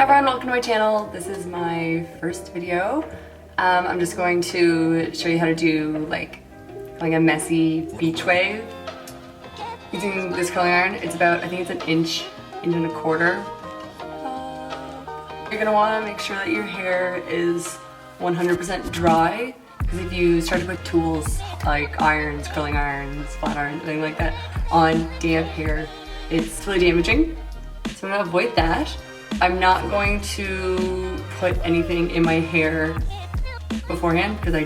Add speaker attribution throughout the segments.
Speaker 1: everyone, welcome to my channel. This is my first video. I'm just going to show you how to do like a messy beach wave using this curling iron. It's about, I think it's an inch and a quarter. You're gonna wanna make sure that your hair is 100% dry, because if you start to put tools like irons, curling irons, flat irons, anything like that on damp hair, it's really damaging. So I'm gonna avoid that. I'm not going to put anything in my hair beforehand, because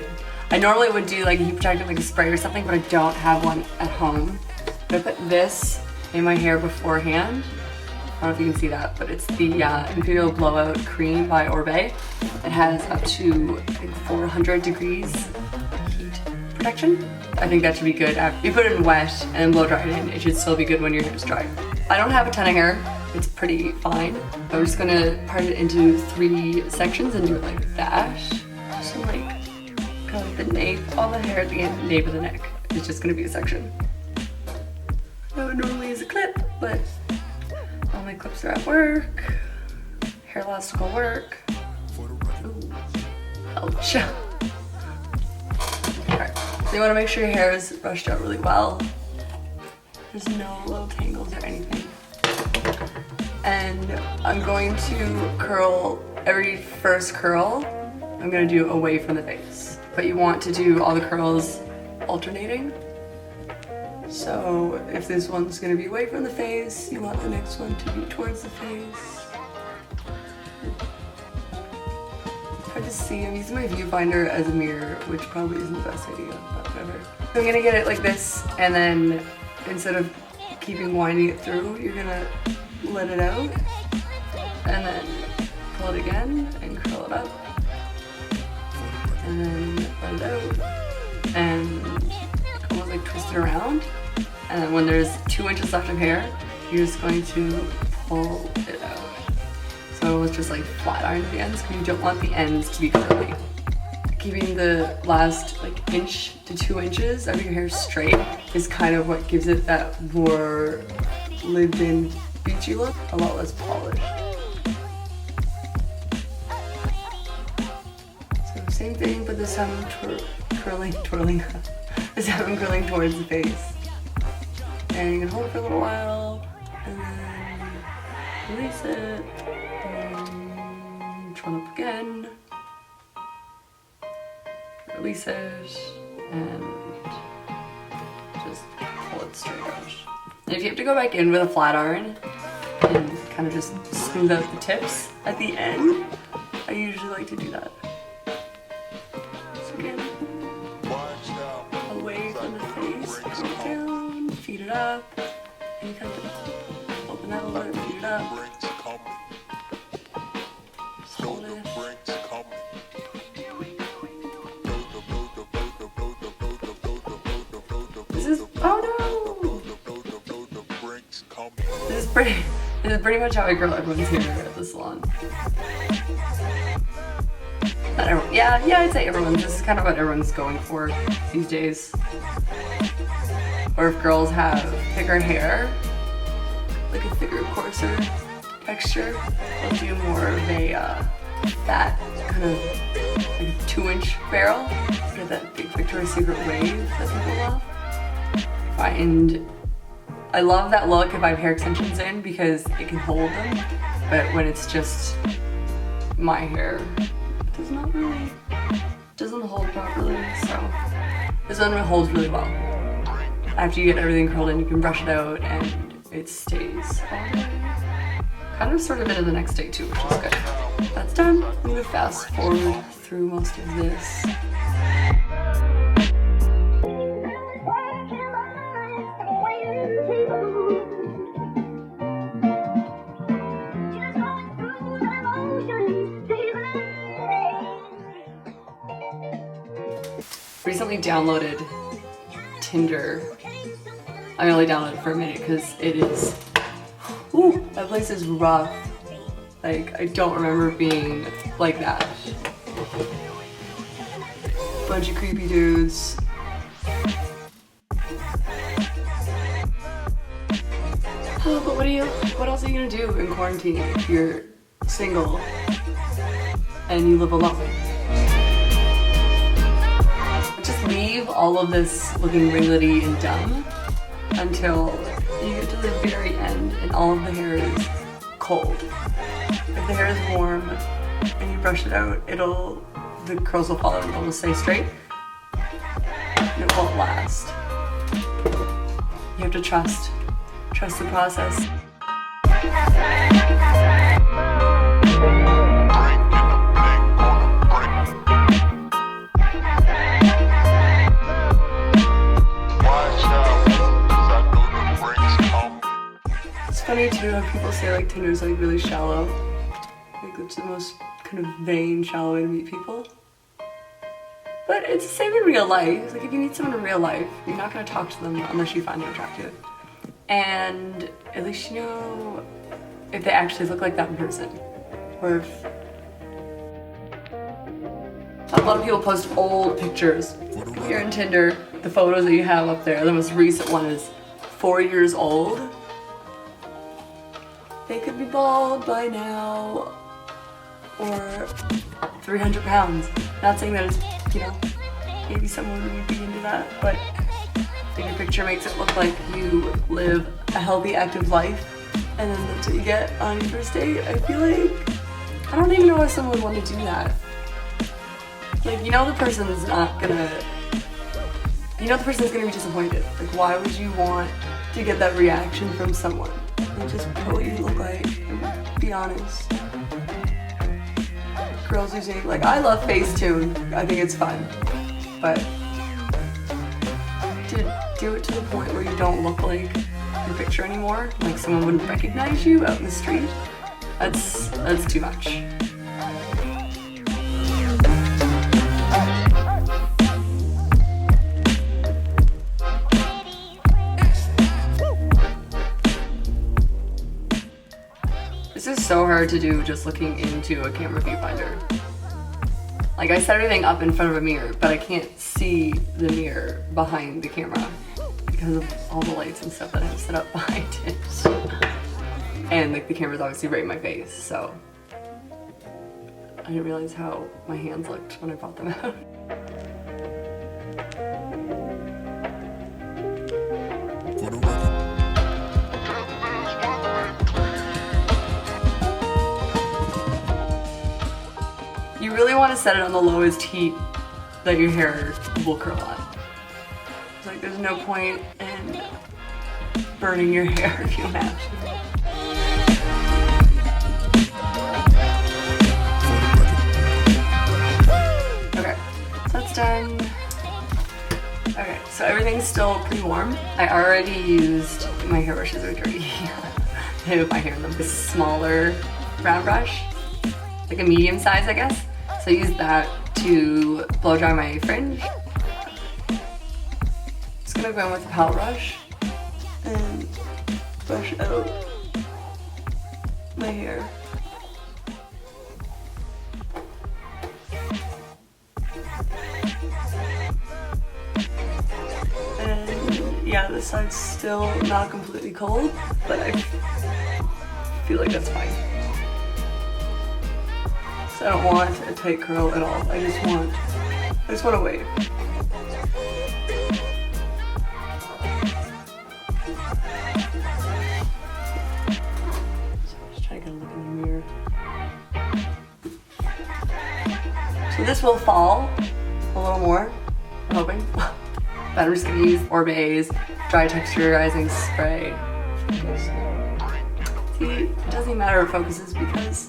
Speaker 1: I normally would do like a heat protectant, like a spray or something, but I don't have one at home. I'm gonna put this in my hair beforehand. I don't know if you can see that, but it's the Imperial Blowout Cream by Oribe. It has up to, I think, 400 degrees heat protection. I think that should be good. You put it in wet and then blow dry it in. It should still be good when your hair is dry. I don't have a ton of hair. It's pretty fine. I'm just gonna part it into 3 sections and do it like that. So like, kind of like the nape, all the hair at the end, the nape of the neck. It's just gonna be a section. I would normally use a clip, but all my clips are at work. Hair elastic will work. Ooh. Ouch. Alright, so you wanna make sure your hair is brushed out really well. There's no little tangles or anything. And I'm going to curl every first curl. I'm gonna do away from the face. But you want to do all the curls alternating. So if this one's gonna be away from the face, you want the next one to be towards the face. Hard to see, I'm using my viewfinder as a mirror, which probably isn't the best idea, but whatever. So I'm gonna get it like this, and then instead of keeping winding it through, you're gonna let it out, and then pull it again, and curl it up, and then let it out, and almost like twist it around. And then when there's 2 inches left of hair, you're just going to pull it out. So it's just like flat iron at the ends, because you don't want the ends to be curly. Keeping the last like inch to 2 inches of your hair straight is kind of what gives it that more lived-in beachy look, a lot less polished. So same thing, but this time I'm twirling. This time I'm curling towards the face. And you can hold it for a little while, and then release it, and twirl up again, release it, and just pull it straight out. And if you have to go back in with a flat iron and kind of just smooth out the tips at the end, I usually like to do that. So again, away from the face, pull it down, feed it up, and kind of open that a little bit, feed it up. Just hold it. This is, oh no! This is pretty much how I curl everyone's hair at the salon. Not everyone, yeah, I'd say everyone's. This is kind of what everyone's going for these days. Or if girls have thicker hair, like a thicker, coarser texture, they'll do more of a fat, kind of like a 2-inch barrel. Get that big Victoria's Secret wave that people love. I love that look if I have hair extensions in, because it can hold them, but when it's just my hair, it doesn't hold properly, so this one holds really well. After you get everything curled in, you can brush it out and it stays all day. Kind of sort of into the next day too, which is good. That's done. I'm gonna fast forward through most of this. Recently downloaded Tinder. I only downloaded it for a minute because it is, ooh, that place is rough. Like, I don't remember being like that. Bunch of creepy dudes. Oh, but what else are you gonna do in quarantine if you're single, and you live alone. Just leave all of this looking ringlety and dumb until you get to the very end and all of the hair is cold. If the hair is warm and you brush it out, the curls will follow and it'll stay straight. And it won't last. You have to trust the process. It's funny too how people say like Tinder's like really shallow. Like it's the most kind of vain, shallow way to meet people. But it's the same in real life. Like if you meet someone in real life, you're not gonna talk to them unless you find them attractive. And at least you know if they actually look like that in person. Or if a lot of people post old pictures. If you're in Tinder, the photos that you have up there, the most recent one is 4 years old. They could be bald by now or 300 pounds. Not saying that it's, you know, maybe someone would be into that, but if your picture makes it look like you live a healthy, active life, and then that's what you get on your first date, I feel like, I don't even know why someone would want to do that. Like, you know the person's gonna be disappointed. Like, why would you want to get that reaction from someone? Like, just put what you look like and be honest. Girls using, like, I love Facetune. I think it's fun. But to do it to the point where you don't look like your picture anymore, like someone wouldn't recognize you out in the street, that's too much. This is so hard to do just looking into a camera viewfinder. Like I set everything up in front of a mirror, but I can't see the mirror behind the camera because of all the lights and stuff that I have set up behind it. And like the camera's obviously right in my face, so I didn't realize how my hands looked when I brought them out. You really want to set it on the lowest heat that your hair will curl on. It's like there's no point in burning your hair if you have to. Okay, so that's done. Okay, so everything's still pretty warm. I already used, my hairbrushs are dirty. I have my hair in them. This smaller round brush, like a medium size, I guess. So I use that to blow dry my fringe. Just gonna go in with a palette brush and brush out my hair. And yeah, this side's still not completely cold, but I feel like that's fine. I don't want a tight curl at all. I just want a wave. So I'm just trying to get a look in the mirror. So this will fall a little more, I'm hoping. But I'm just gonna use Orbe's Dry Texturizing Spray. See, it doesn't even matter if it focuses because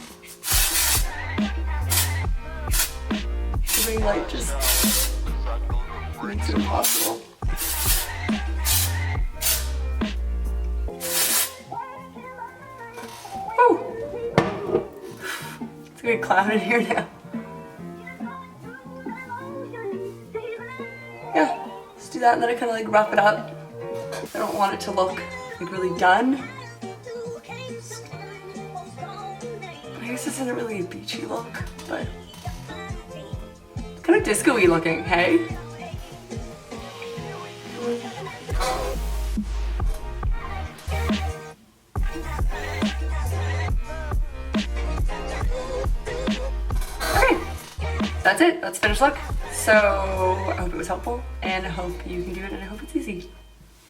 Speaker 1: light just makes it impossible. Oh! It's gonna be cloud in here now. Yeah, let's do that and then I kind of like rough it up. I don't want it to look like really done. I guess this isn't really a beachy look, but kind of disco-y looking, hey? that's it. That's finished look. So I hope it was helpful, and I hope you can do it, and I hope it's easy.